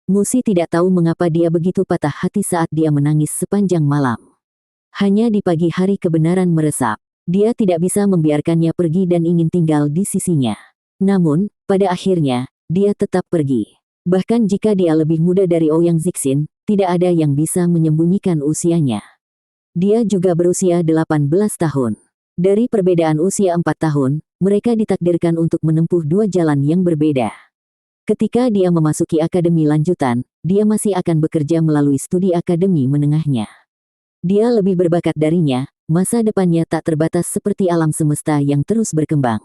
Musi tidak tahu mengapa dia begitu patah hati saat dia menangis sepanjang malam. Hanya di pagi hari kebenaran meresap. Dia tidak bisa membiarkannya pergi dan ingin tinggal di sisinya. Namun, pada akhirnya, dia tetap pergi. Bahkan jika dia lebih muda dari Ouyang Zixin, tidak ada yang bisa menyembunyikan usianya. Dia juga berusia 18 tahun. Dari perbedaan usia 4 tahun, mereka ditakdirkan untuk menempuh dua jalan yang berbeda. Ketika dia memasuki akademi lanjutan, dia masih akan bekerja melalui studi akademi menengahnya. Dia lebih berbakat darinya, masa depannya tak terbatas seperti alam semesta yang terus berkembang.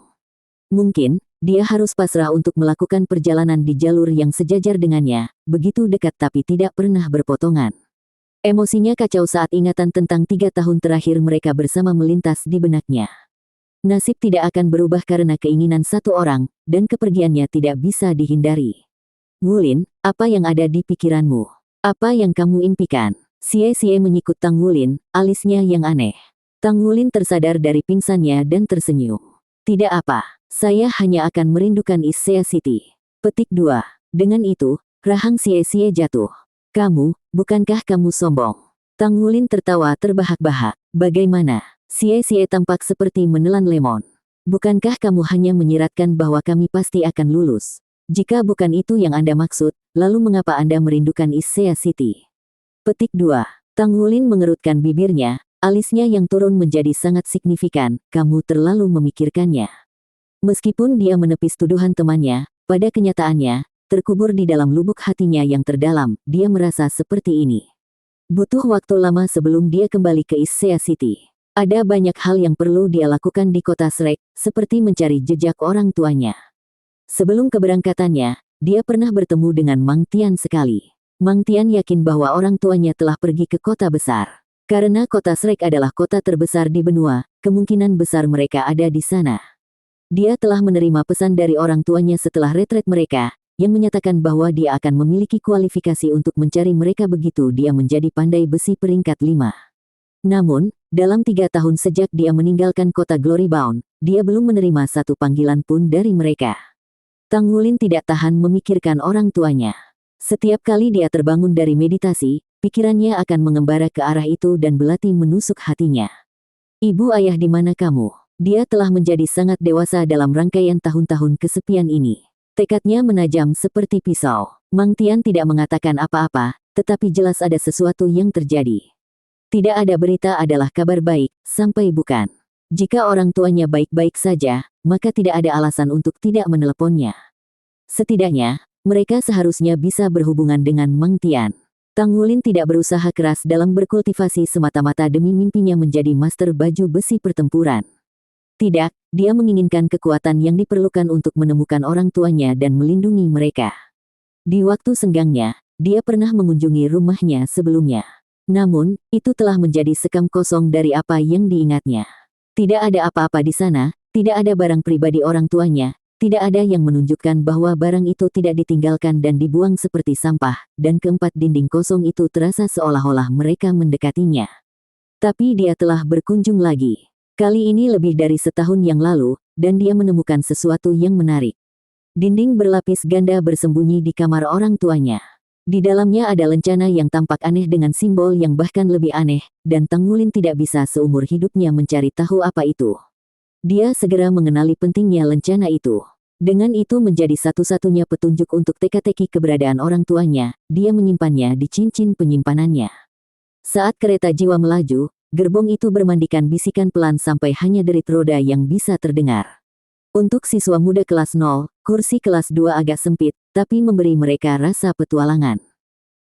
Mungkin, dia harus pasrah untuk melakukan perjalanan di jalur yang sejajar dengannya, begitu dekat tapi tidak pernah berpotongan. Emosinya kacau saat ingatan tentang 3 tahun terakhir mereka bersama melintas di benaknya. Nasib tidak akan berubah karena keinginan satu orang, dan kepergiannya tidak bisa dihindari. Wulin, apa yang ada di pikiranmu? Apa yang kamu impikan? Xie menyikut Tang Wulin, alisnya yang aneh. Tang Wulin tersadar dari pingsannya dan tersenyum. Tidak apa, saya hanya akan merindukan Issea City. Petik 2. Dengan itu, rahang Xie jatuh. Kamu, bukankah kamu sombong? Tang Wulin tertawa terbahak-bahak. Bagaimana? Xie tampak seperti menelan lemon. Bukankah kamu hanya menyiratkan bahwa kami pasti akan lulus? Jika bukan itu yang Anda maksud, lalu mengapa Anda merindukan Issea City? Petik 2. Tang Wulin mengerutkan bibirnya, alisnya yang turun menjadi sangat signifikan, kamu terlalu memikirkannya. Meskipun dia menepis tuduhan temannya, pada kenyataannya, terkubur di dalam lubuk hatinya yang terdalam, dia merasa seperti ini. Butuh waktu lama sebelum dia kembali ke Issea City. Ada banyak hal yang perlu dia lakukan di kota Shrek, seperti mencari jejak orang tuanya. Sebelum keberangkatannya, dia pernah bertemu dengan Mang Tian sekali. Mang Tian yakin bahwa orang tuanya telah pergi ke kota besar. Karena kota Shrek adalah kota terbesar di benua, kemungkinan besar mereka ada di sana. Dia telah menerima pesan dari orang tuanya setelah retret mereka, yang menyatakan bahwa dia akan memiliki kualifikasi untuk mencari mereka begitu dia menjadi pandai besi peringkat 5. Namun, dalam 3 tahun sejak dia meninggalkan kota Glory Bound, dia belum menerima satu panggilan pun dari mereka. Tang Wulin tidak tahan memikirkan orang tuanya. Setiap kali dia terbangun dari meditasi, pikirannya akan mengembara ke arah itu dan belati menusuk hatinya. Ibu ayah di mana kamu? Dia telah menjadi sangat dewasa dalam rangkaian tahun-tahun kesepian ini. Tekadnya menajam seperti pisau. Mang Tian tidak mengatakan apa-apa, tetapi jelas ada sesuatu yang terjadi. Tidak ada berita adalah kabar baik, sampai bukan. Jika orang tuanya baik-baik saja, maka tidak ada alasan untuk tidak meneleponnya. Setidaknya, mereka seharusnya bisa berhubungan dengan Mang Tian. Tang Wulin tidak berusaha keras dalam berkultivasi semata-mata demi mimpinya menjadi master baju besi pertempuran. Tidak, dia menginginkan kekuatan yang diperlukan untuk menemukan orang tuanya dan melindungi mereka. Di waktu senggangnya, dia pernah mengunjungi rumahnya sebelumnya. Namun, itu telah menjadi sekam kosong dari apa yang diingatnya. Tidak ada apa-apa di sana, tidak ada barang pribadi orang tuanya, tidak ada yang menunjukkan bahwa barang itu tidak ditinggalkan dan dibuang seperti sampah, dan keempat dinding kosong itu terasa seolah-olah mereka mendekatinya. Tapi dia telah berkunjung lagi. Kali ini lebih dari setahun yang lalu, dan dia menemukan sesuatu yang menarik. Dinding berlapis ganda bersembunyi di kamar orang tuanya. Di dalamnya ada lencana yang tampak aneh dengan simbol yang bahkan lebih aneh, dan Tang Wulin tidak bisa seumur hidupnya mencari tahu apa itu. Dia segera mengenali pentingnya lencana itu. Dengan itu menjadi satu-satunya petunjuk untuk teka-teki keberadaan orang tuanya, dia menyimpannya di cincin penyimpanannya. Saat kereta jiwa melaju, gerbong itu bermandikan bisikan pelan sampai hanya derit roda yang bisa terdengar. Untuk siswa muda kelas 0, kursi kelas 2 agak sempit, tapi memberi mereka rasa petualangan.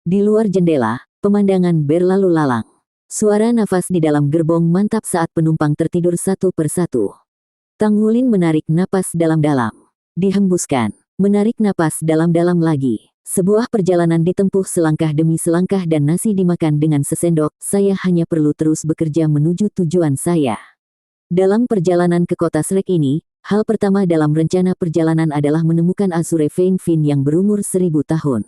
Di luar jendela, pemandangan berlalu lalang. Suara nafas di dalam gerbong mantap saat penumpang tertidur satu persatu. Tang Wulin menarik napas dalam-dalam. Dihembuskan. Menarik napas dalam-dalam lagi. Sebuah perjalanan ditempuh selangkah demi selangkah dan nasi dimakan dengan sesendok, saya hanya perlu terus bekerja menuju tujuan saya. Dalam perjalanan ke kota Shrek ini, hal pertama dalam rencana perjalanan adalah menemukan Azure Vein Fin yang berumur 1000 tahun.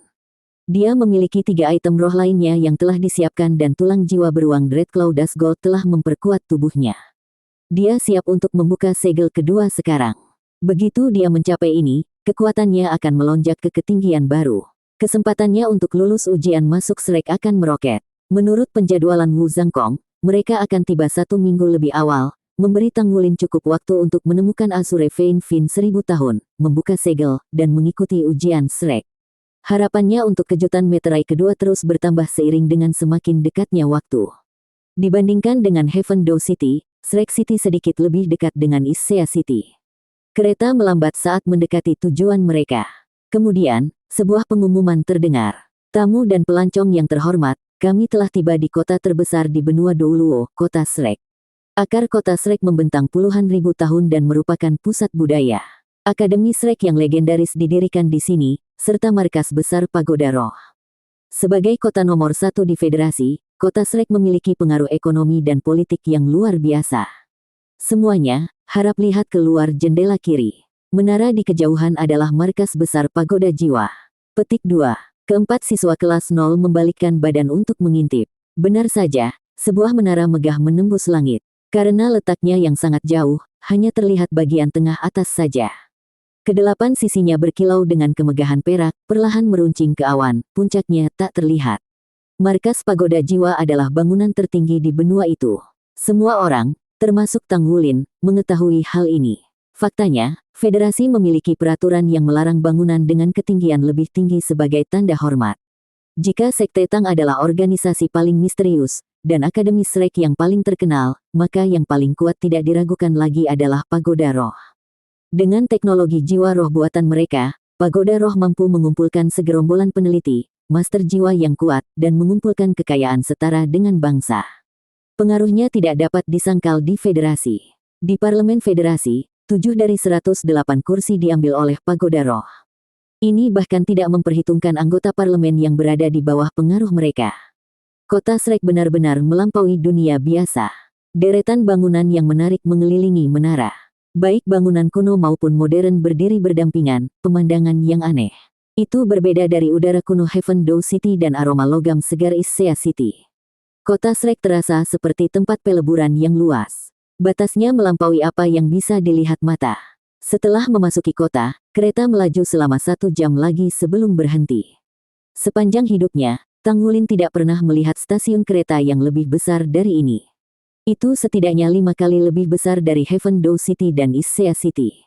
Dia memiliki 3 item roh lainnya yang telah disiapkan dan tulang jiwa beruang Dreadclaw Dust Gold telah memperkuat tubuhnya. Dia siap untuk membuka segel kedua sekarang. Begitu dia mencapai ini, kekuatannya akan melonjak ke ketinggian baru. Kesempatannya untuk lulus ujian masuk Shrek akan meroket. Menurut penjadwalan Wu Zhangkong, mereka akan tiba 1 minggu lebih awal, memberi Tang Wulin cukup waktu untuk menemukan Azure Vein Fin 1000 tahun, membuka segel, dan mengikuti ujian Shrek. Harapannya untuk kejutan meterai kedua terus bertambah seiring dengan semakin dekatnya waktu. Dibandingkan dengan Heaven Door City, Shrek City sedikit lebih dekat dengan Issea City. Kereta melambat saat mendekati tujuan mereka. Kemudian, sebuah pengumuman terdengar. Tamu dan pelancong yang terhormat, kami telah tiba di kota terbesar di benua Douluo, kota Shrek. Akar kota Shrek membentang puluhan ribu tahun dan merupakan pusat budaya. Akademi Shrek yang legendaris didirikan di sini, serta markas besar Pagoda Roh. Sebagai kota nomor 1 di federasi, kota Shrek memiliki pengaruh ekonomi dan politik yang luar biasa. Semuanya, harap lihat keluar jendela kiri. Menara di kejauhan adalah markas besar Pagoda Jiwa. Petik 2. Keempat siswa kelas 0 membalikkan badan untuk mengintip. Benar saja, sebuah menara megah menembus langit. Karena letaknya yang sangat jauh, hanya terlihat bagian tengah atas saja. Kedelapan sisinya berkilau dengan kemegahan perak, perlahan meruncing ke awan, puncaknya tak terlihat. Markas Pagoda Jiwa adalah bangunan tertinggi di benua itu. Semua orang, termasuk Tang Wulin, mengetahui hal ini. Faktanya, federasi memiliki peraturan yang melarang bangunan dengan ketinggian lebih tinggi sebagai tanda hormat. Jika Sekte Tang adalah organisasi paling misterius, dan Akademi Shrek yang paling terkenal, maka yang paling kuat tidak diragukan lagi adalah Pagoda Roh. Dengan teknologi jiwa roh buatan mereka, Pagoda Roh mampu mengumpulkan segerombolan peneliti, master jiwa yang kuat, dan mengumpulkan kekayaan setara dengan bangsa. Pengaruhnya tidak dapat disangkal di federasi. Di Parlemen Federasi, 7 dari 108 kursi diambil oleh Pagoda Roh. Ini bahkan tidak memperhitungkan anggota parlemen yang berada di bawah pengaruh mereka. Kota Shrek benar-benar melampaui dunia biasa. Deretan bangunan yang menarik mengelilingi menara. Baik bangunan kuno maupun modern berdiri berdampingan, pemandangan yang aneh. Itu berbeda dari udara kuno Heaven Door City dan aroma logam segar Issea City. Kota Shrek terasa seperti tempat peleburan yang luas. Batasnya melampaui apa yang bisa dilihat mata. Setelah memasuki kota, kereta melaju selama 1 jam lagi sebelum berhenti. Sepanjang hidupnya, Tang Wulin tidak pernah melihat stasiun kereta yang lebih besar dari ini. Itu setidaknya 5 kali lebih besar dari Heaven Door City dan Issea City.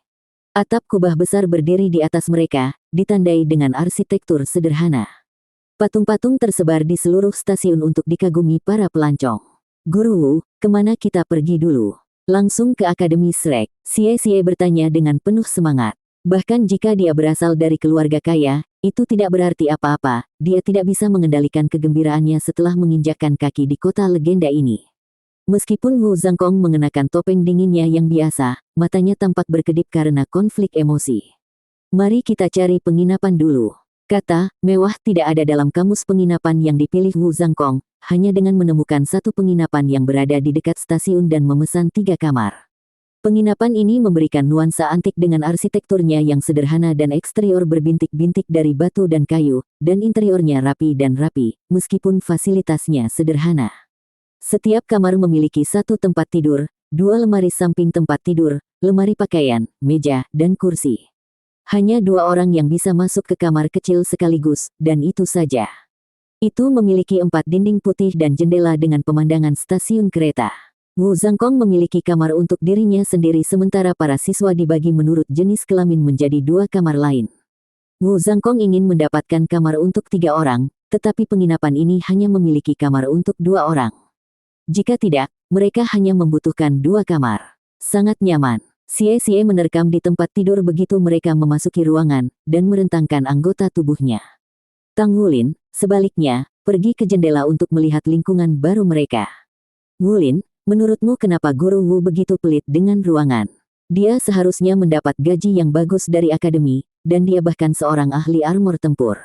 Atap kubah besar berdiri di atas mereka, ditandai dengan arsitektur sederhana. Patung-patung tersebar di seluruh stasiun untuk dikagumi para pelancong. Guru Wu, kemana kita pergi dulu? Langsung ke Akademi Shrek, Xie bertanya dengan penuh semangat. Bahkan jika dia berasal dari keluarga kaya, itu tidak berarti apa-apa, dia tidak bisa mengendalikan kegembiraannya setelah menginjakkan kaki di kota legenda ini. Meskipun Wu Zhangkong mengenakan topeng dinginnya yang biasa, matanya tampak berkedip karena konflik emosi. Mari kita cari penginapan dulu. Kata mewah tidak ada dalam kamus penginapan yang dipilih Wu Zhangkong, hanya dengan menemukan satu penginapan yang berada di dekat stasiun dan memesan 3 kamar. Penginapan ini memberikan nuansa antik dengan arsitekturnya yang sederhana dan eksterior berbintik-bintik dari batu dan kayu, dan interiornya rapi dan rapi, meskipun fasilitasnya sederhana. Setiap kamar memiliki 1 tempat tidur, 2 lemari samping tempat tidur, lemari pakaian, meja, dan kursi. Hanya 2 orang yang bisa masuk ke kamar kecil sekaligus, dan itu saja. Itu memiliki 4 dinding putih dan jendela dengan pemandangan stasiun kereta. Wu Zhangkong memiliki kamar untuk dirinya sendiri sementara para siswa dibagi menurut jenis kelamin menjadi 2 kamar lain. Wu Zhangkong ingin mendapatkan kamar untuk 3 orang, tetapi penginapan ini hanya memiliki kamar untuk 2 orang. Jika tidak, mereka hanya membutuhkan 2 kamar. Sangat nyaman. Xie menerkam di tempat tidur begitu mereka memasuki ruangan, dan merentangkan anggota tubuhnya. Tang Wulin, sebaliknya, pergi ke jendela untuk melihat lingkungan baru mereka. Wulin, menurutmu kenapa Guru Wu begitu pelit dengan ruangan? Dia seharusnya mendapat gaji yang bagus dari akademi, dan dia bahkan seorang ahli armor tempur.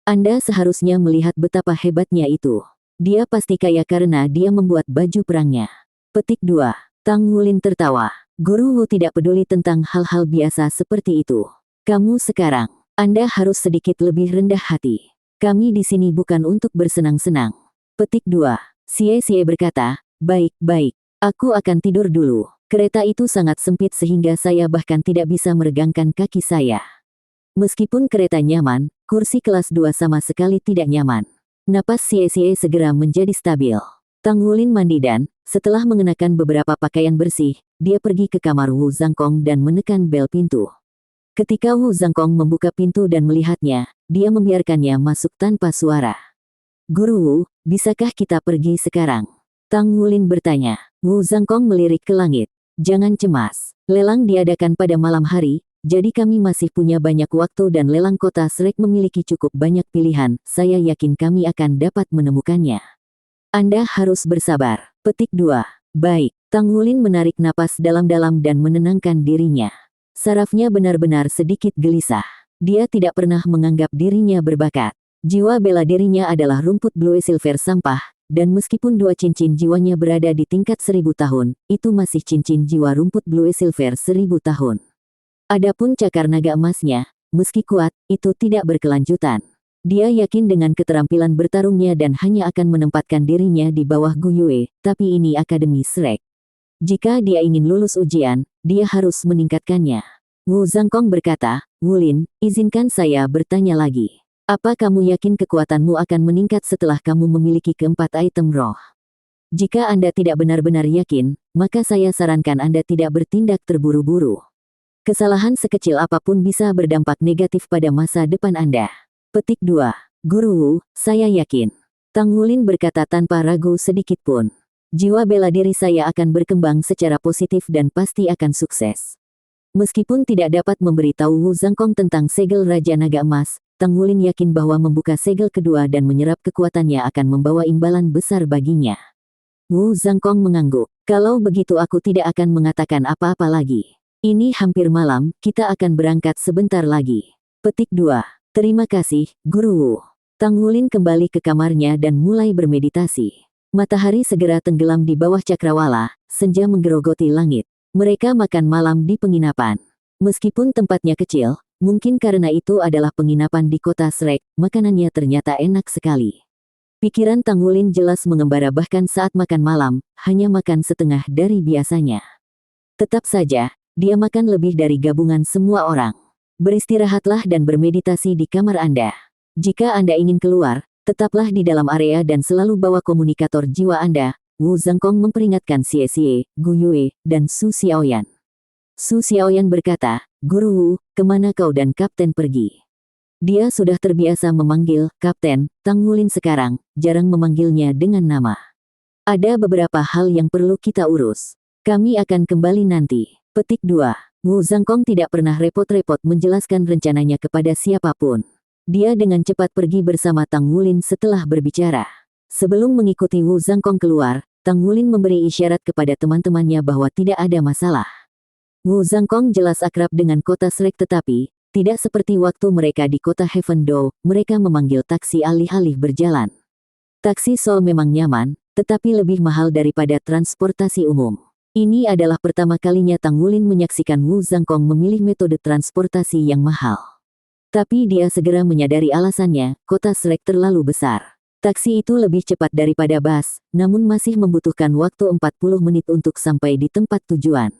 Anda seharusnya melihat betapa hebatnya itu. Dia pasti kaya karena dia membuat baju perangnya. Petik 2. Tang Wulin tertawa. Guru Wu tidak peduli tentang hal-hal biasa seperti itu. Kamu sekarang, Anda harus sedikit lebih rendah hati. Kami di sini bukan untuk bersenang-senang. Petik 2. Xie berkata, baik, aku akan tidur dulu. Kereta itu sangat sempit sehingga saya bahkan tidak bisa meregangkan kaki saya. Meskipun kereta nyaman, kursi kelas 2 sama sekali tidak nyaman. Napas Xie segera menjadi stabil. Tang Wulin mandi dan, setelah mengenakan beberapa pakaian bersih, dia pergi ke kamar Wu Zhangkong dan menekan bel pintu. Ketika Wu Zhangkong membuka pintu dan melihatnya, dia membiarkannya masuk tanpa suara. "Guru Wu, bisakah kita pergi sekarang?" Tang Wulin bertanya. Wu Zhangkong melirik ke langit. "Jangan cemas. Lelang diadakan pada malam hari, jadi kami masih punya banyak waktu dan lelang kota Shrek memiliki cukup banyak pilihan. Saya yakin kami akan dapat menemukannya. Anda harus bersabar." Petik 2. Baik. Tang Wulin menarik napas dalam-dalam dan menenangkan dirinya. Sarafnya benar-benar sedikit gelisah. Dia tidak pernah menganggap dirinya berbakat. Jiwa bela dirinya adalah rumput blue silver sampah, dan meskipun dua cincin jiwanya berada di tingkat 1000 tahun, itu masih cincin jiwa rumput blue silver 1000 tahun. Adapun cakar naga emasnya, meski kuat, itu tidak berkelanjutan. Dia yakin dengan keterampilan bertarungnya dan hanya akan menempatkan dirinya di bawah Gu Yue, tapi ini Akademi Shrek. Jika dia ingin lulus ujian, dia harus meningkatkannya. Wu Zhangkong berkata, "Wulin, izinkan saya bertanya lagi. Apa kamu yakin kekuatanmu akan meningkat setelah kamu memiliki keempat item roh? Jika Anda tidak benar-benar yakin, maka saya sarankan Anda tidak bertindak terburu-buru. Kesalahan sekecil apapun bisa berdampak negatif pada masa depan Anda." Petik 2. Guru Wu, saya yakin. Tang Wulin berkata tanpa ragu sedikit pun. Jiwa bela diri saya akan berkembang secara positif dan pasti akan sukses. Meskipun tidak dapat memberitahu Wu Zhangkong tentang segel Raja Naga Emas, Tang Wulin yakin bahwa membuka segel kedua dan menyerap kekuatannya akan membawa imbalan besar baginya. Wu Zhangkong mengangguk. "Kalau begitu aku tidak akan mengatakan apa-apa lagi. Ini hampir malam, kita akan berangkat sebentar lagi." Petik 2. Terima kasih, Guru Wu. Tang Wulin kembali ke kamarnya dan mulai bermeditasi. Matahari segera tenggelam di bawah cakrawala, senja menggerogoti langit. Mereka makan malam di penginapan. Meskipun tempatnya kecil, mungkin karena itu adalah penginapan di kota Shrek, makanannya ternyata enak sekali. Pikiran Tang Wulin jelas mengembara bahkan saat makan malam, hanya makan setengah dari biasanya. Tetap saja, dia makan lebih dari gabungan semua orang. Beristirahatlah dan bermeditasi di kamar Anda. Jika Anda ingin keluar, tetaplah di dalam area dan selalu bawa komunikator jiwa Anda. Wu Zhangkong memperingatkan Xie, Gu Yue, dan Su Xiaoyan. Su Xiaoyan berkata, "Guru Wu, kemana kau dan Kapten pergi?" Dia sudah terbiasa memanggil Kapten Tang Wulin sekarang, jarang memanggilnya dengan nama. "Ada beberapa hal yang perlu kita urus. Kami akan kembali nanti." Petik 2. Wu Zhangkong tidak pernah repot-repot menjelaskan rencananya kepada siapapun. Dia dengan cepat pergi bersama Tang Wulin setelah berbicara. Sebelum mengikuti Wu Zhangkong keluar, Tang Wulin memberi isyarat kepada teman-temannya bahwa tidak ada masalah. Wu Zhangkong jelas akrab dengan kota Shrek tetapi, tidak seperti waktu mereka di kota Heaven Dou, mereka memanggil taksi alih-alih berjalan. Taksi Sol memang nyaman, tetapi lebih mahal daripada transportasi umum. Ini adalah pertama kalinya Tang Wulin menyaksikan Wu Zhangkong memilih metode transportasi yang mahal. Tapi dia segera menyadari alasannya, kota Shrek terlalu besar. Taksi itu lebih cepat daripada bus, namun masih membutuhkan waktu 40 menit untuk sampai di tempat tujuan.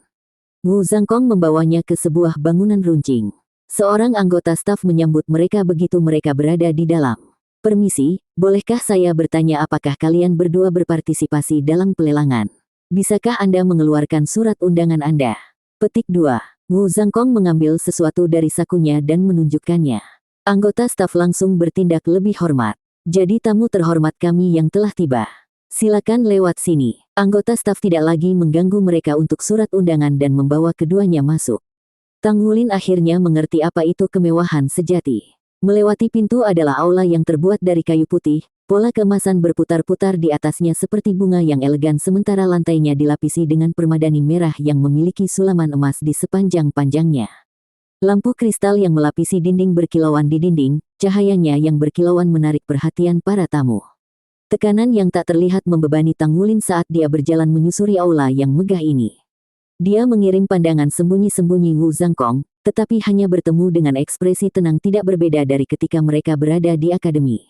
Wu Zhangkong membawanya ke sebuah bangunan runcing. Seorang anggota staf menyambut mereka begitu mereka berada di dalam. "Permisi, bolehkah saya bertanya apakah kalian berdua berpartisipasi dalam pelelangan? Bisakah Anda mengeluarkan surat undangan Anda?" Petik 2. Wu Zhangkong mengambil sesuatu dari sakunya dan menunjukkannya. Anggota staf langsung bertindak lebih hormat. "Jadi tamu terhormat kami yang telah tiba. Silakan lewat sini." Anggota staf tidak lagi mengganggu mereka untuk surat undangan dan membawa keduanya masuk. Tang Wulin akhirnya mengerti apa itu kemewahan sejati. Melewati pintu adalah aula yang terbuat dari kayu putih, pola keemasan berputar-putar di atasnya seperti bunga yang elegan sementara lantainya dilapisi dengan permadani merah yang memiliki sulaman emas di sepanjang panjangnya. Lampu kristal yang melapisi dinding berkilauan di dinding, cahayanya yang berkilauan menarik perhatian para tamu. Tekanan yang tak terlihat membebani Tang Wulin saat dia berjalan menyusuri aula yang megah ini. Dia mengirim pandangan sembunyi-sembunyi Wu Zhangkong, tetapi hanya bertemu dengan ekspresi tenang tidak berbeda dari ketika mereka berada di akademi.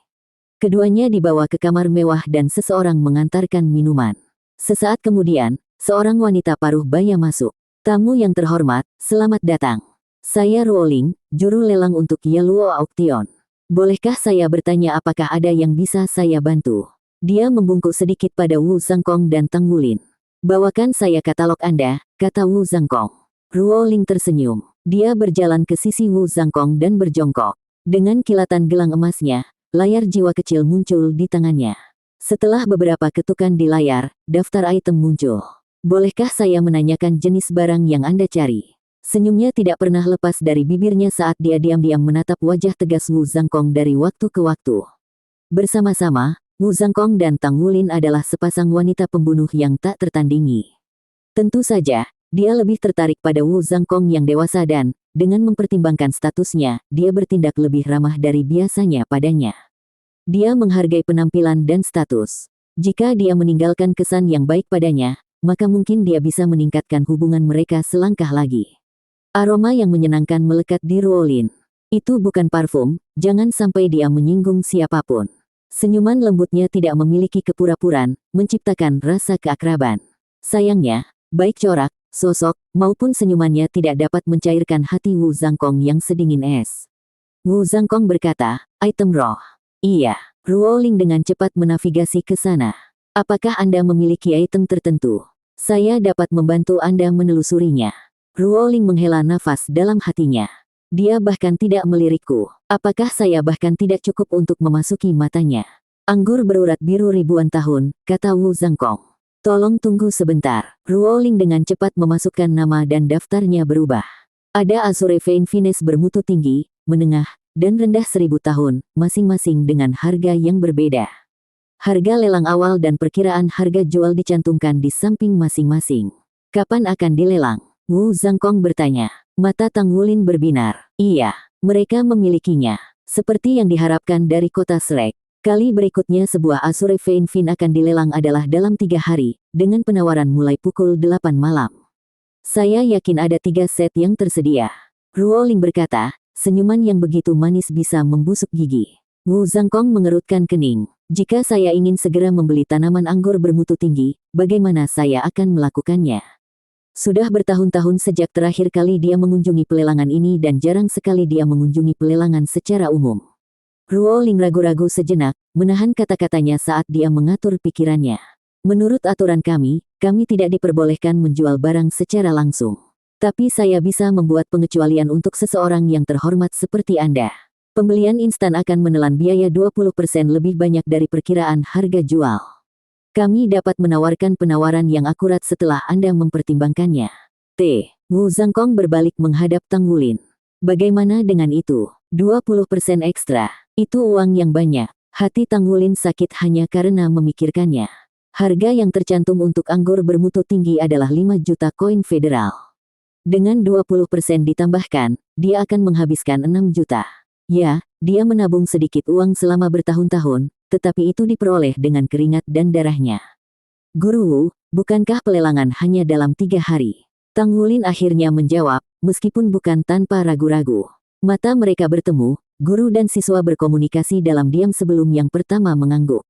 Keduanya dibawa ke kamar mewah dan seseorang mengantarkan minuman. Sesaat kemudian, seorang wanita paruh baya masuk. "Tamu yang terhormat, selamat datang. Saya Ruoling, juru lelang untuk Yaluo Auction. Bolehkah saya bertanya apakah ada yang bisa saya bantu? Dia membungkuk sedikit pada Wu Zhangkong dan Tang Wulin. Bawakan saya katalog Anda, kata Wu Zhangkong. Ruoling tersenyum. Dia berjalan ke sisi Wu Zhangkong dan berjongkok. Dengan kilatan gelang emasnya, layar jiwa kecil muncul di tangannya. Setelah beberapa ketukan di layar, daftar item muncul. Bolehkah saya menanyakan jenis barang yang Anda cari? Senyumnya tidak pernah lepas dari bibirnya saat dia diam-diam menatap wajah tegas Wu Zhangkong dari waktu ke waktu. Bersama-sama, Wu Zhangkong dan Tang Wulin adalah sepasang wanita pembunuh yang tak tertandingi. Tentu saja, dia lebih tertarik pada Wu Zhangkong yang dewasa dan, dengan mempertimbangkan statusnya, dia bertindak lebih ramah dari biasanya padanya. Dia menghargai penampilan dan status. Jika dia meninggalkan kesan yang baik padanya, maka mungkin dia bisa meningkatkan hubungan mereka selangkah lagi. Aroma yang menyenangkan melekat di Ruolin. Itu bukan parfum, jangan sampai dia menyinggung siapapun. Senyuman lembutnya tidak memiliki kepura-puraan, menciptakan rasa keakraban. Sayangnya, baik corak, sosok, maupun senyumannya tidak dapat mencairkan hati Wu Zhangkong yang sedingin es. Wu Zhangkong berkata, item roh. Iya, Ruoling dengan cepat menavigasi ke sana. Apakah Anda memiliki item tertentu? Saya dapat membantu Anda menelusurinya. Ruoling menghela nafas dalam hatinya. Dia bahkan tidak melirikku. Apakah saya bahkan tidak cukup untuk memasuki matanya? Anggur berurat biru ribuan tahun, kata Wu Zhangkong. Tolong tunggu sebentar. Ruoling dengan cepat memasukkan nama dan daftarnya berubah. Ada Azure Vein Finesse bermutu tinggi, menengah, dan rendah 1000 tahun, masing-masing dengan harga yang berbeda. Harga lelang awal dan perkiraan harga jual dicantumkan di samping masing-masing. Kapan akan dilelang? Wu Zhangkong bertanya. Mata Tang Wulin berbinar. Iya, mereka memilikinya. Seperti yang diharapkan dari kota Shrek. Kali berikutnya sebuah Azure Vein Fin akan dilelang adalah dalam 3 hari, dengan penawaran mulai pukul 8 malam. Saya yakin ada 3 set yang tersedia. Ruoling berkata, senyuman yang begitu manis bisa membusuk gigi. Wu Zhangkong mengerutkan kening. Jika saya ingin segera membeli tanaman anggur bermutu tinggi, bagaimana saya akan melakukannya? Sudah bertahun-tahun sejak terakhir kali dia mengunjungi pelelangan ini dan jarang sekali dia mengunjungi pelelangan secara umum. Ruoling ragu-ragu sejenak, menahan kata-katanya saat dia mengatur pikirannya. Menurut aturan kami tidak diperbolehkan menjual barang secara langsung. Tapi saya bisa membuat pengecualian untuk seseorang yang terhormat seperti Anda. Pembelian instan akan menelan biaya 20% lebih banyak dari perkiraan harga jual. Kami dapat menawarkan penawaran yang akurat setelah Anda mempertimbangkannya. Wu Zhangkong berbalik menghadap Tang Wulin. Bagaimana dengan itu? 20% ekstra. Itu uang yang banyak. Hati Tang Wulin sakit hanya karena memikirkannya. Harga yang tercantum untuk anggur bermutu tinggi adalah 5 juta koin federal. Dengan 20% ditambahkan, dia akan menghabiskan 6 juta. Ya, dia menabung sedikit uang selama bertahun-tahun, tetapi itu diperoleh dengan keringat dan darahnya. Guru Wu, bukankah pelelangan hanya dalam 3 hari? Tang Wulin akhirnya menjawab, meskipun bukan tanpa ragu-ragu. Mata mereka bertemu, guru dan siswa berkomunikasi dalam diam sebelum yang pertama mengangguk.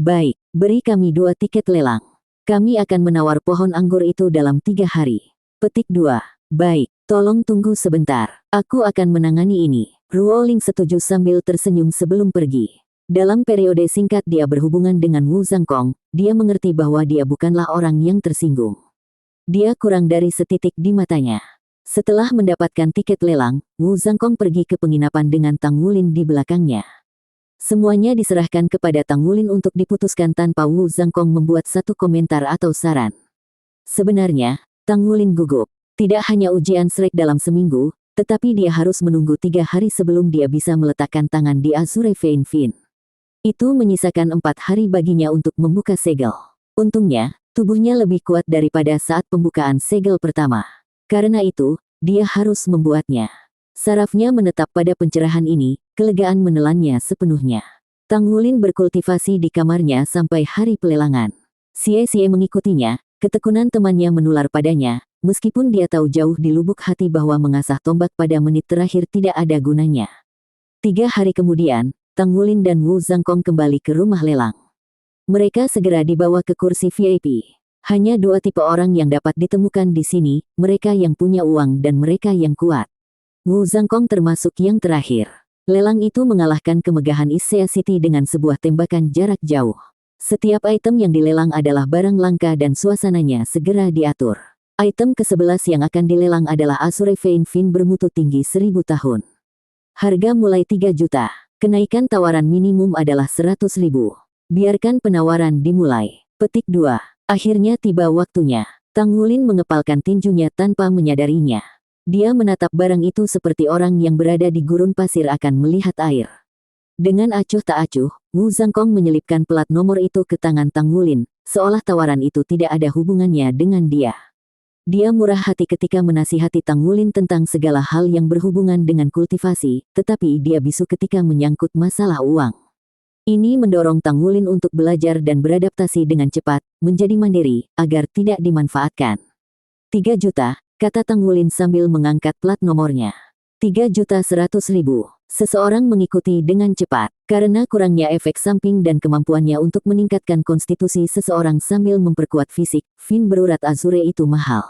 Baik, beri kami 2 tiket lelang. Kami akan menawar pohon anggur itu dalam 3 hari. Petik 2. Baik, tolong tunggu sebentar. Aku akan menangani ini. Ruoling setuju sambil tersenyum sebelum pergi. Dalam periode singkat dia berhubungan dengan Wu Zhangkong, dia mengerti bahwa dia bukanlah orang yang tersinggung. Dia kurang dari setitik di matanya. Setelah mendapatkan tiket lelang, Wu Zhangkong pergi ke penginapan dengan Tang Wulin di belakangnya. Semuanya diserahkan kepada Tang Wulin untuk diputuskan tanpa Wu Zhangkong membuat satu komentar atau saran. Sebenarnya, Tang Wulin gugup. Tidak hanya ujian Shrek dalam seminggu, tetapi dia harus menunggu 3 hari sebelum dia bisa meletakkan tangan di Azure Vein Fin. Itu menyisakan 4 hari baginya untuk membuka segel. Untungnya, tubuhnya lebih kuat daripada saat pembukaan segel pertama. Karena itu, dia harus membuatnya. Sarafnya menetap pada pencerahan ini, kelegaan menelannya sepenuhnya. Tang Wulin berkultivasi di kamarnya sampai hari pelelangan. Xie mengikutinya, ketekunan temannya menular padanya, meskipun dia tahu jauh di lubuk hati bahwa mengasah tombak pada menit terakhir tidak ada gunanya. 3 hari kemudian, Tang Wulin dan Wu Zhangkong kembali ke rumah lelang. Mereka segera dibawa ke kursi VIP. Hanya 2 tipe orang yang dapat ditemukan di sini, mereka yang punya uang dan mereka yang kuat. Wu Zhangkong termasuk yang terakhir. Lelang itu mengalahkan kemegahan Issea City dengan sebuah tembakan jarak jauh. Setiap item yang dilelang adalah barang langka dan suasananya segera diatur. Item ke-11 yang akan dilelang adalah Azure Vein Fin bermutu tinggi 1000 tahun. Harga mulai 3 juta. Kenaikan tawaran minimum adalah 100.000. Biarkan penawaran dimulai. Petik 2. Akhirnya tiba waktunya. Tang Wulin mengepalkan tinjunya tanpa menyadarinya. Dia menatap barang itu seperti orang yang berada di gurun pasir akan melihat air. Dengan acuh tak acuh, Wu Zhangkong menyelipkan plat nomor itu ke tangan Tang Wulin, seolah tawaran itu tidak ada hubungannya dengan dia. Dia murah hati ketika menasihati Tang Wulin tentang segala hal yang berhubungan dengan kultivasi, tetapi dia bisu ketika menyangkut masalah uang. Ini mendorong Tang Wulin untuk belajar dan beradaptasi dengan cepat, menjadi mandiri, agar tidak dimanfaatkan. 3 juta, kata Tang Wulin sambil mengangkat plat nomornya. 3.100.000. Seseorang mengikuti dengan cepat. Karena kurangnya efek samping dan kemampuannya untuk meningkatkan konstitusi seseorang sambil memperkuat fisik, Fin berurat Azure itu mahal.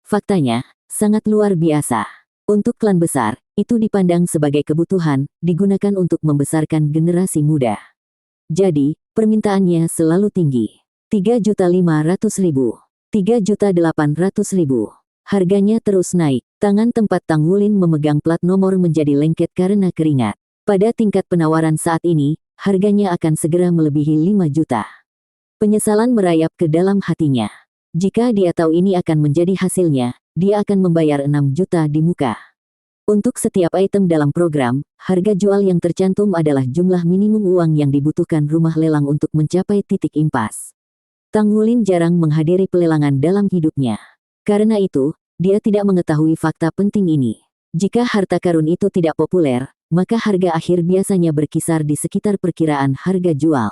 Faktanya, sangat luar biasa. Untuk klan besar, itu dipandang sebagai kebutuhan, digunakan untuk membesarkan generasi muda. Jadi, permintaannya selalu tinggi. 3.500.000. 3.800.000. Harganya terus naik. Tangan tempat Tang Wulin memegang plat nomor menjadi lengket karena keringat. Pada tingkat penawaran saat ini, harganya akan segera melebihi 5 juta. Penyesalan merayap ke dalam hatinya. Jika dia tahu ini akan menjadi hasilnya, dia akan membayar 6 juta di muka. Untuk setiap item dalam program, harga jual yang tercantum adalah jumlah minimum uang yang dibutuhkan rumah lelang untuk mencapai titik impas. Tang Wulin jarang menghadiri pelelangan dalam hidupnya. Karena itu, dia tidak mengetahui fakta penting ini. Jika harta karun itu tidak populer, maka harga akhir biasanya berkisar di sekitar perkiraan harga jual.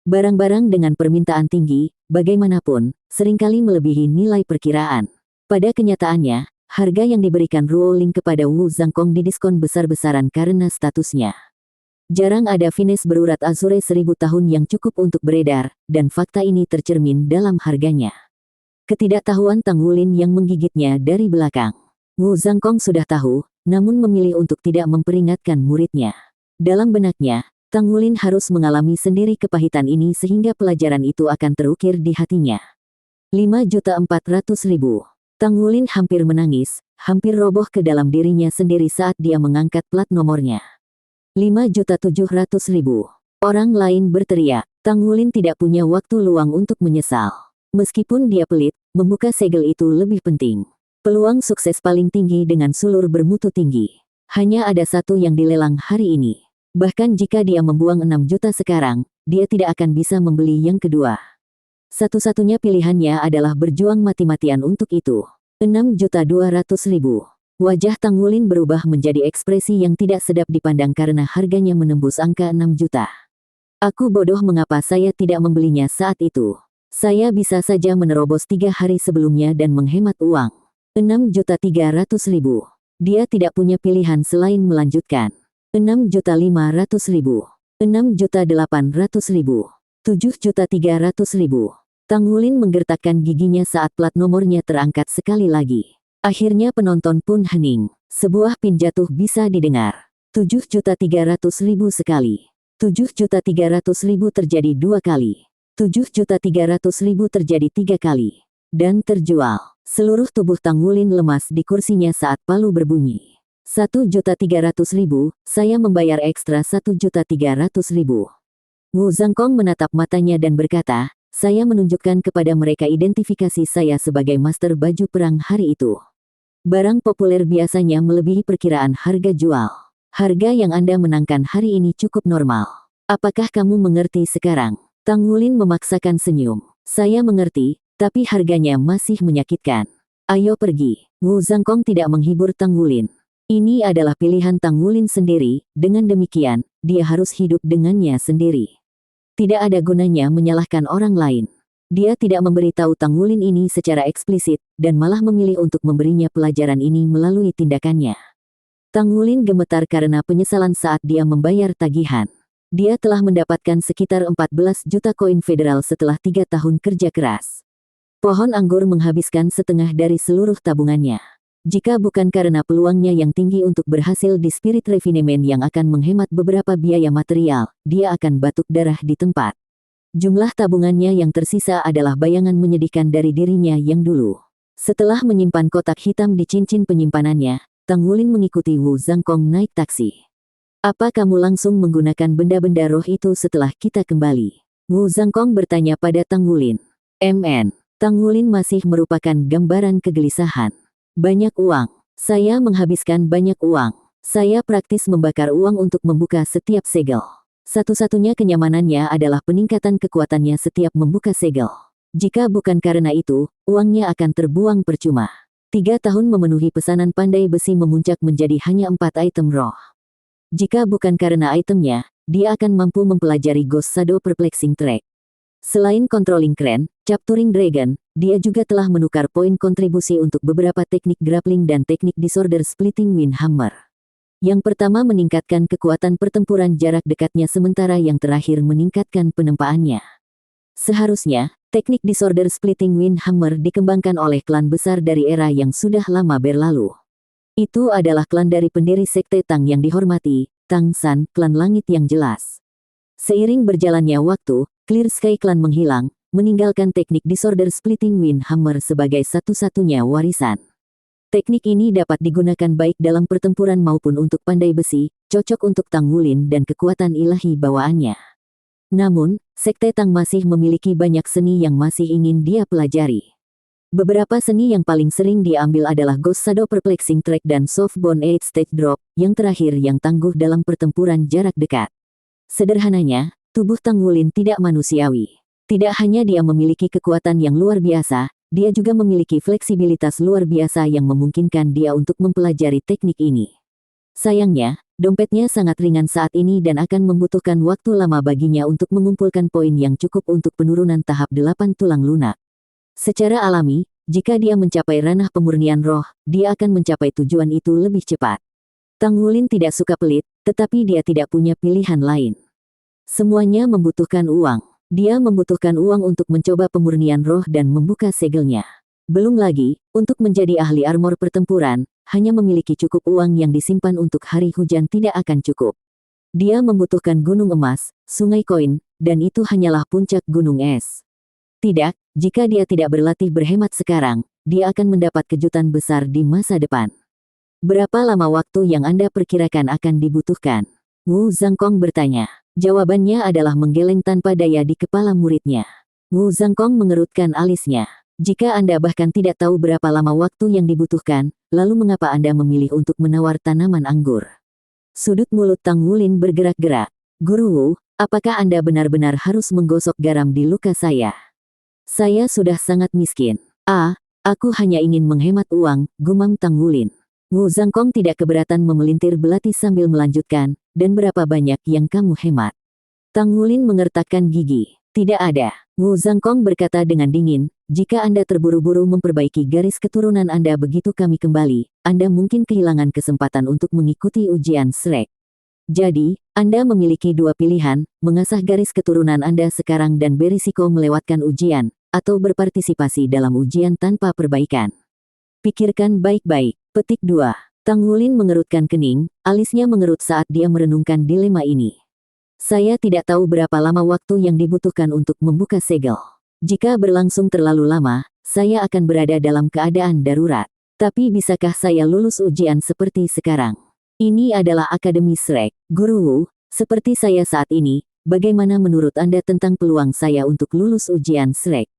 Barang-barang dengan permintaan tinggi, bagaimanapun, seringkali melebihi nilai perkiraan. Pada kenyataannya, harga yang diberikan Ruo Ling kepada Wu Zhangkong didiskon besar-besaran karena statusnya. Jarang ada Fines berurat Azure 1000 tahun yang cukup untuk beredar, dan fakta ini tercermin dalam harganya. Ketidaktahuan Tang Wulin yang menggigitnya dari belakang. Wu Zhangkong sudah tahu, namun memilih untuk tidak memperingatkan muridnya. Dalam benaknya, Tang Wulin harus mengalami sendiri kepahitan ini sehingga pelajaran itu akan terukir di hatinya. 5.400.000. Tang Wulin hampir menangis, hampir roboh ke dalam dirinya sendiri saat dia mengangkat plat nomornya. 5.700.000. Orang lain berteriak. Tang Wulin tidak punya waktu luang untuk menyesal. Meskipun dia pelit, membuka segel itu lebih penting. Peluang sukses paling tinggi dengan sulur bermutu tinggi. Hanya ada satu yang dilelang hari ini. Bahkan jika dia membuang 6 juta sekarang, dia tidak akan bisa membeli yang kedua. Satu-satunya pilihannya adalah berjuang mati-matian untuk itu. 6.200.000. Wajah Tang Wulin berubah menjadi ekspresi yang tidak sedap dipandang karena harganya menembus angka 6 juta. Aku bodoh mengapa saya tidak membelinya saat itu. Saya bisa saja menerobos 3 hari sebelumnya dan menghemat uang. 6.300.000. Dia tidak punya pilihan selain melanjutkan. 6.500.000. 6.800.000. 7.300.000. Tang Wulin menggertakkan giginya saat plat nomornya terangkat sekali lagi. Akhirnya penonton pun hening. Sebuah pin jatuh bisa didengar. 7.300.000 sekali. 7.300.000 terjadi 2 kali. 7.300.000 terjadi 3 kali. Dan terjual. Seluruh tubuh Tang Wulin lemas di kursinya saat palu berbunyi. 1.300.000, saya membayar ekstra 1.300.000. Wu Zhangkong menatap matanya dan berkata, saya menunjukkan kepada mereka identifikasi saya sebagai master baju perang hari itu. Barang populer biasanya melebihi perkiraan harga jual. Harga yang Anda menangkan hari ini cukup normal. Apakah kamu mengerti sekarang? Tang Wulin memaksakan senyum. Saya mengerti, tapi harganya masih menyakitkan. Ayo pergi. Wu Zhangkong tidak menghibur Tang Wulin. Ini adalah pilihan Tang Wulin sendiri, dengan demikian, dia harus hidup dengannya sendiri. Tidak ada gunanya menyalahkan orang lain. Dia tidak memberitahu Tang Wulin ini secara eksplisit, dan malah memilih untuk memberinya pelajaran ini melalui tindakannya. Tang Wulin gemetar karena penyesalan saat dia membayar tagihan. Dia telah mendapatkan sekitar 14 juta koin federal setelah 3 tahun kerja keras. Pohon anggur menghabiskan setengah dari seluruh tabungannya. Jika bukan karena peluangnya yang tinggi untuk berhasil di Spirit Refinement yang akan menghemat beberapa biaya material, dia akan batuk darah di tempat. Jumlah tabungannya yang tersisa adalah bayangan menyedihkan dari dirinya yang dulu. Setelah menyimpan kotak hitam di cincin penyimpanannya, Tang Wulin mengikuti Wu Zhangkong naik taksi. Apa kamu langsung menggunakan benda-benda roh itu setelah kita kembali? Wu Zhangkong bertanya pada Tang Wulin. Tang Wulin masih merupakan gambaran kegelisahan. Banyak uang. Saya menghabiskan banyak uang. Saya praktis membakar uang untuk membuka setiap segel. Satu-satunya kenyamanannya adalah peningkatan kekuatannya setiap membuka segel. Jika bukan karena itu, uangnya akan terbuang percuma. 3 tahun memenuhi pesanan pandai besi memuncak menjadi hanya 4 item roh. Jika bukan karena itemnya, dia akan mampu mempelajari Ghost Shadow Perplexing Track. Selain Controlling Crane, Capturing Dragon, dia juga telah menukar poin kontribusi untuk beberapa teknik grappling dan teknik disorder Splitting Wind Hammer. Yang pertama meningkatkan kekuatan pertempuran jarak dekatnya sementara yang terakhir meningkatkan penempaannya. Seharusnya, teknik disorder Splitting Wind Hammer dikembangkan oleh klan besar dari era yang sudah lama berlalu. Itu adalah klan dari pendiri Sekte Tang yang dihormati, Tang San, klan langit yang jelas. Seiring berjalannya waktu, Clear Sky Clan menghilang, meninggalkan teknik disorder Splitting Wind Hammer sebagai satu-satunya warisan. Teknik ini dapat digunakan baik dalam pertempuran maupun untuk pandai besi, cocok untuk Tang Wulin dan kekuatan ilahi bawaannya. Namun, Sekte Tang masih memiliki banyak seni yang masih ingin dia pelajari. Beberapa seni yang paling sering diambil adalah Ghost Shadow Perplexing Track dan Soft Bone 8 Stage Drop, yang terakhir yang tangguh dalam pertempuran jarak dekat. Sederhananya, tubuh Tang Wulin tidak manusiawi. Tidak hanya dia memiliki kekuatan yang luar biasa, dia juga memiliki fleksibilitas luar biasa yang memungkinkan dia untuk mempelajari teknik ini. Sayangnya, dompetnya sangat ringan saat ini dan akan membutuhkan waktu lama baginya untuk mengumpulkan poin yang cukup untuk penurunan tahap 8 tulang lunak. Secara alami, jika dia mencapai ranah pemurnian roh, dia akan mencapai tujuan itu lebih cepat. Tang Wulin tidak suka pelit, tetapi dia tidak punya pilihan lain. Semuanya membutuhkan uang. Dia membutuhkan uang untuk mencoba pemurnian roh dan membuka segelnya. Belum lagi, untuk menjadi ahli armor pertempuran, hanya memiliki cukup uang yang disimpan untuk hari hujan tidak akan cukup. Dia membutuhkan gunung emas, sungai koin, dan itu hanyalah puncak gunung es. Tidak, jika dia tidak berlatih berhemat sekarang, dia akan mendapat kejutan besar di masa depan. Berapa lama waktu yang Anda perkirakan akan dibutuhkan? Wu Zhangkong bertanya. Jawabannya adalah menggeleng tanpa daya di kepala muridnya. Wu Zhangkong mengerutkan alisnya. Jika Anda bahkan tidak tahu berapa lama waktu yang dibutuhkan, lalu mengapa Anda memilih untuk menawar tanaman anggur? Sudut mulut Tang Wulin bergerak-gerak. Guru Wu, apakah Anda benar-benar harus menggosok garam di luka saya? Saya sudah sangat miskin. Aku hanya ingin menghemat uang, gumam Tang Wulin. Wu Zhangkong tidak keberatan memelintir belati sambil melanjutkan, dan berapa banyak yang kamu hemat? Tang Wulin mengertakkan gigi. Tidak ada. Wu Zhangkong berkata dengan dingin, jika Anda terburu-buru memperbaiki garis keturunan Anda begitu kami kembali, Anda mungkin kehilangan kesempatan untuk mengikuti ujian Shrek. Jadi, Anda memiliki 2 pilihan, mengasah garis keturunan Anda sekarang dan berisiko melewatkan ujian, atau berpartisipasi dalam ujian tanpa perbaikan. Pikirkan baik-baik. Petik 2. Tang Wulin mengerutkan kening, alisnya mengerut saat dia merenungkan dilema ini. Saya tidak tahu berapa lama waktu yang dibutuhkan untuk membuka segel. Jika berlangsung terlalu lama, saya akan berada dalam keadaan darurat. Tapi bisakah saya lulus ujian seperti sekarang? Ini adalah Akademi Shrek. Guru Wu, seperti saya saat ini, bagaimana menurut Anda tentang peluang saya untuk lulus ujian Shrek?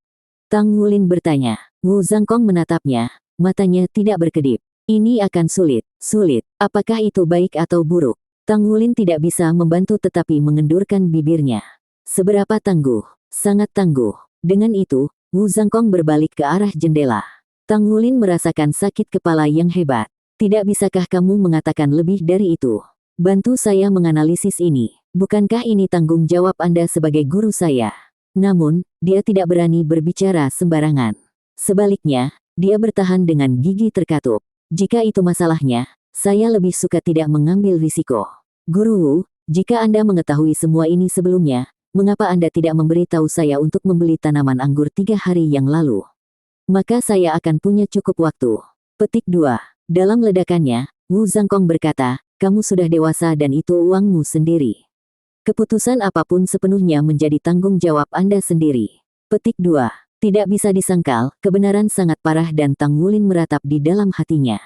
Tang Wulin bertanya. Wu Zhangkong menatapnya, matanya tidak berkedip. Ini akan sulit. Apakah itu baik atau buruk? Tang Wulin tidak bisa membantu tetapi mengendurkan bibirnya. Seberapa tangguh? Sangat tangguh. Dengan itu, Wu Zhangkong berbalik ke arah jendela. Tang Wulin merasakan sakit kepala yang hebat. Tidak bisakah kamu mengatakan lebih dari itu? Bantu saya menganalisis ini. Bukankah ini tanggung jawab Anda sebagai guru saya? Namun, dia tidak berani berbicara sembarangan. Sebaliknya, dia bertahan dengan gigi terkatup. Jika itu masalahnya, saya lebih suka tidak mengambil risiko. Guru Wu, jika Anda mengetahui semua ini sebelumnya, mengapa Anda tidak memberitahu saya untuk membeli tanaman anggur 3 hari yang lalu? Maka saya akan punya cukup waktu. Petik 2. Dalam ledakannya, Wu Zhangkong berkata, kamu sudah dewasa dan itu uangmu sendiri. Keputusan apapun sepenuhnya menjadi tanggung jawab Anda sendiri. Petik 2. Tidak bisa disangkal, kebenaran sangat parah dan Tang Wulin meratap di dalam hatinya.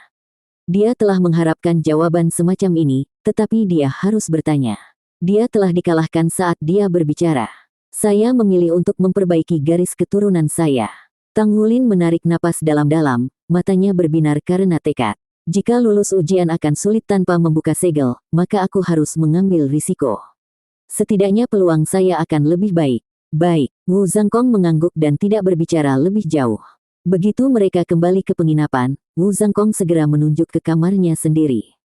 Dia telah mengharapkan jawaban semacam ini, tetapi dia harus bertanya. Dia telah dikalahkan saat dia berbicara. Saya memilih untuk memperbaiki garis keturunan saya. Tang Wulin menarik napas dalam-dalam, matanya berbinar karena tekad. Jika lulus ujian akan sulit tanpa membuka segel, maka aku harus mengambil risiko. Setidaknya peluang saya akan lebih baik. Baik, Wu Zhangkong mengangguk dan tidak berbicara lebih jauh. Begitu mereka kembali ke penginapan, Wu Zhangkong segera menunjuk ke kamarnya sendiri.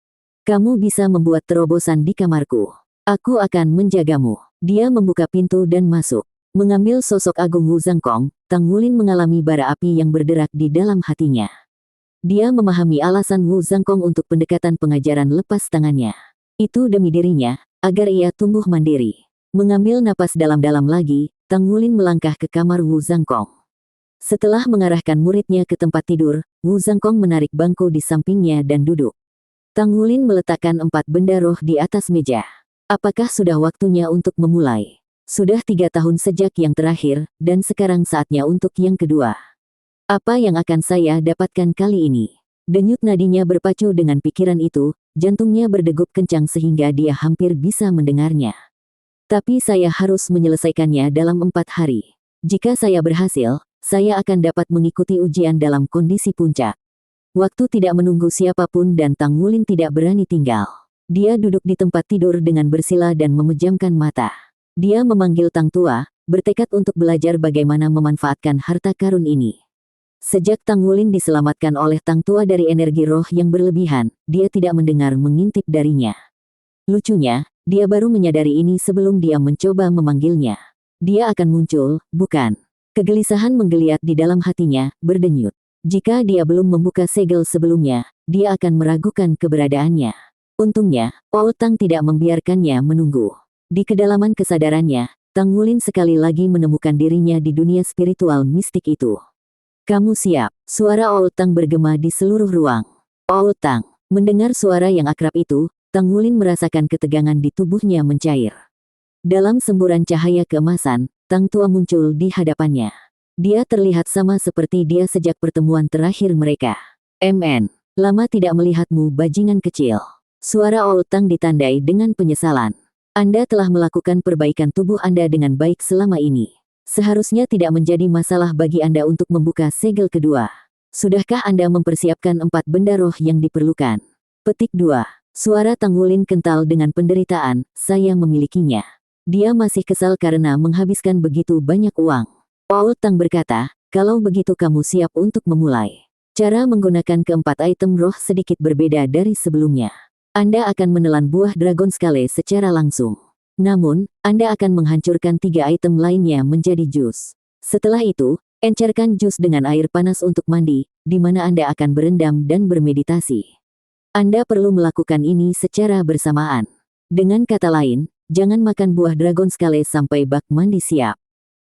Kamu bisa membuat terobosan di kamarku. Aku akan menjagamu. Dia membuka pintu dan masuk. Mengambil sosok agung Wu Zhangkong, Tang Wulin mengalami bara api yang berderak di dalam hatinya. Dia memahami alasan Wu Zhangkong untuk pendekatan pengajaran lepas tangannya. Itu demi dirinya, agar ia tumbuh mandiri. Mengambil napas dalam-dalam lagi, Tang Wulin melangkah ke kamar Wu Zhangkong. Setelah mengarahkan muridnya ke tempat tidur, Wu Zhangkong menarik bangku di sampingnya dan duduk. Tang Wulin meletakkan 4 benda roh di atas meja. Apakah sudah waktunya untuk memulai? Sudah 3 tahun sejak yang terakhir, dan sekarang saatnya untuk yang kedua. Apa yang akan saya dapatkan kali ini? Denyut nadinya berpacu dengan pikiran itu, jantungnya berdegup kencang sehingga dia hampir bisa mendengarnya. Tapi saya harus menyelesaikannya dalam 4 hari. Jika saya berhasil, saya akan dapat mengikuti ujian dalam kondisi puncak. Waktu tidak menunggu siapapun dan Tang Wulin tidak berani tinggal. Dia duduk di tempat tidur dengan bersila dan memejamkan mata. Dia memanggil Tang Tua, bertekad untuk belajar bagaimana memanfaatkan harta karun ini. Sejak Tang Wulin diselamatkan oleh Tang Tua dari energi roh yang berlebihan, dia tidak mendengar mengintip darinya. Lucunya, dia baru menyadari ini sebelum dia mencoba memanggilnya. Dia akan muncul, bukan? Kegelisahan menggeliat di dalam hatinya, berdenyut. Jika dia belum membuka segel sebelumnya, dia akan meragukan keberadaannya. Untungnya, Paul Tang tidak membiarkannya menunggu. Di kedalaman kesadarannya, Tang Wulin sekali lagi menemukan dirinya di dunia spiritual mistik itu. Kamu siap? Suara Paul Tang bergema di seluruh ruang. Paul Tang. Mendengar suara yang akrab itu, Tang Wulin merasakan ketegangan di tubuhnya mencair. Dalam semburan cahaya keemasan, Tang Tua muncul di hadapannya. Dia terlihat sama seperti dia sejak pertemuan terakhir mereka. MN. Lama tidak melihatmu, bajingan kecil. Suara Paul Tang ditandai dengan penyesalan. Anda telah melakukan perbaikan tubuh Anda dengan baik selama ini. Seharusnya tidak menjadi masalah bagi Anda untuk membuka segel kedua. Sudahkah Anda mempersiapkan 4 benda roh yang diperlukan? Petik 2. Suara Tang Wulin kental dengan penderitaan, saya memilikinya. Dia masih kesal karena menghabiskan begitu banyak uang. Paul Tang berkata, kalau begitu kamu siap untuk memulai. Cara menggunakan keempat item roh sedikit berbeda dari sebelumnya. Anda akan menelan buah Dragon Scale secara langsung. Namun, Anda akan menghancurkan 3 item lainnya menjadi jus. Setelah itu, encerkan jus dengan air panas untuk mandi, di mana Anda akan berendam dan bermeditasi. Anda perlu melakukan ini secara bersamaan. Dengan kata lain, jangan makan buah Dragon Scale sampai bak mandi siap.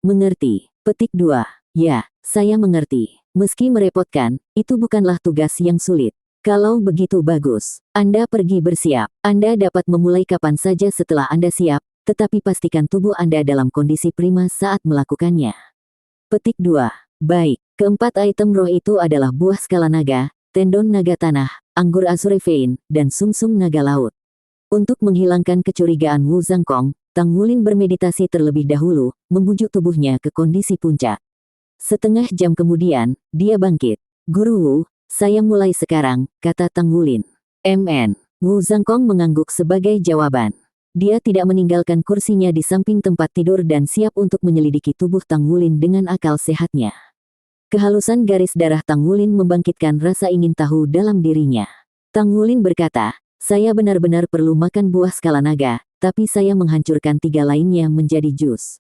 Mengerti? Petik 2. Ya, saya mengerti. Meski merepotkan, itu bukanlah tugas yang sulit. Kalau begitu bagus, Anda pergi bersiap. Anda dapat memulai kapan saja setelah Anda siap, tetapi pastikan tubuh Anda dalam kondisi prima saat melakukannya. Petik 2. Baik, keempat item roh itu adalah buah skala naga, tendon naga tanah, anggur azure vein, dan sumsum naga laut. Untuk menghilangkan kecurigaan Wu Zhangkong, Tang Wulin bermeditasi terlebih dahulu, membujuk tubuhnya ke kondisi puncak. Setengah jam kemudian, dia bangkit. Guru Wu, saya mulai sekarang, kata Tang Wulin. MN. Wu Zhangkong mengangguk sebagai jawaban. Dia tidak meninggalkan kursinya di samping tempat tidur dan siap untuk menyelidiki tubuh Tang Wulin dengan akal sehatnya. Kehalusan garis darah Tang Wulin membangkitkan rasa ingin tahu dalam dirinya. Tang Wulin berkata, saya benar-benar perlu makan buah skala naga, tapi saya menghancurkan 3 lainnya menjadi jus.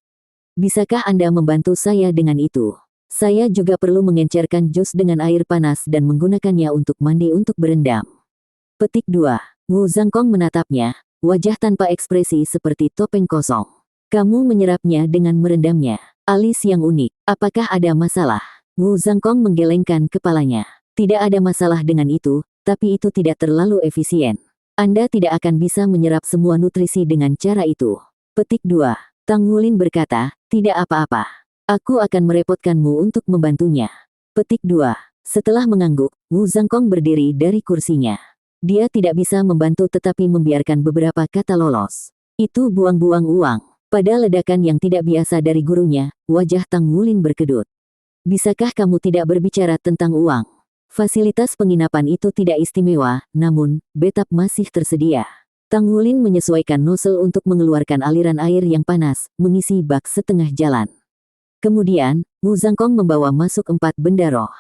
Bisakah Anda membantu saya dengan itu? Saya juga perlu mengencerkan jus dengan air panas dan menggunakannya untuk mandi untuk berendam. Petik 2. Wu Zhangkong menatapnya, wajah tanpa ekspresi seperti topeng kosong. Kamu menyerapnya dengan merendamnya. Alis yang unik. Apakah ada masalah? Wu Zhangkong menggelengkan kepalanya. Tidak ada masalah dengan itu, tapi itu tidak terlalu efisien. Anda tidak akan bisa menyerap semua nutrisi dengan cara itu. Petik 2. Tang Wulin berkata, tidak apa-apa. Aku akan merepotkanmu untuk membantunya. Petik 2. Setelah mengangguk, Wu Zhangkong berdiri dari kursinya. Dia tidak bisa membantu tetapi membiarkan beberapa kata lolos. Itu buang-buang uang. Pada ledakan yang tidak biasa dari gurunya, wajah Tang Wulin berkedut. Bisakah kamu tidak berbicara tentang uang? Fasilitas penginapan itu tidak istimewa, namun, bathtub masih tersedia. Tang Wulin menyesuaikan nozzle untuk mengeluarkan aliran air yang panas, mengisi bak setengah jalan. Kemudian, Wu Zhangkong membawa masuk 4 benda roh.